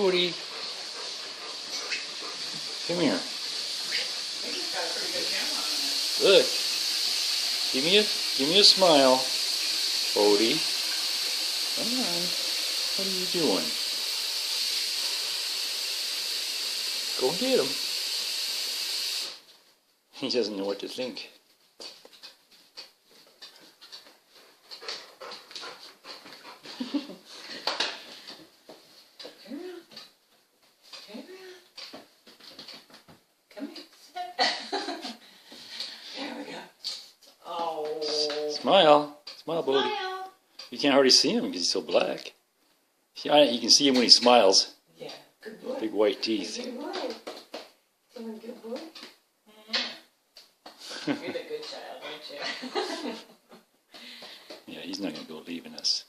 Bodie. Come here. He's got a pretty good camera on it. Look. Give me a smile, Bodie. Come on. What are you doing? Go get him. He doesn't know what to think. Come here. There we go. Oh. Smile. Smile, Bodie. Smile. You can't hardly see him because he's so black. Yeah, you can see him when he smiles. Yeah. Good boy. Big white teeth. Good boy. Someone good boy. You're the good child, aren't you? Yeah, he's not going to go leaving us.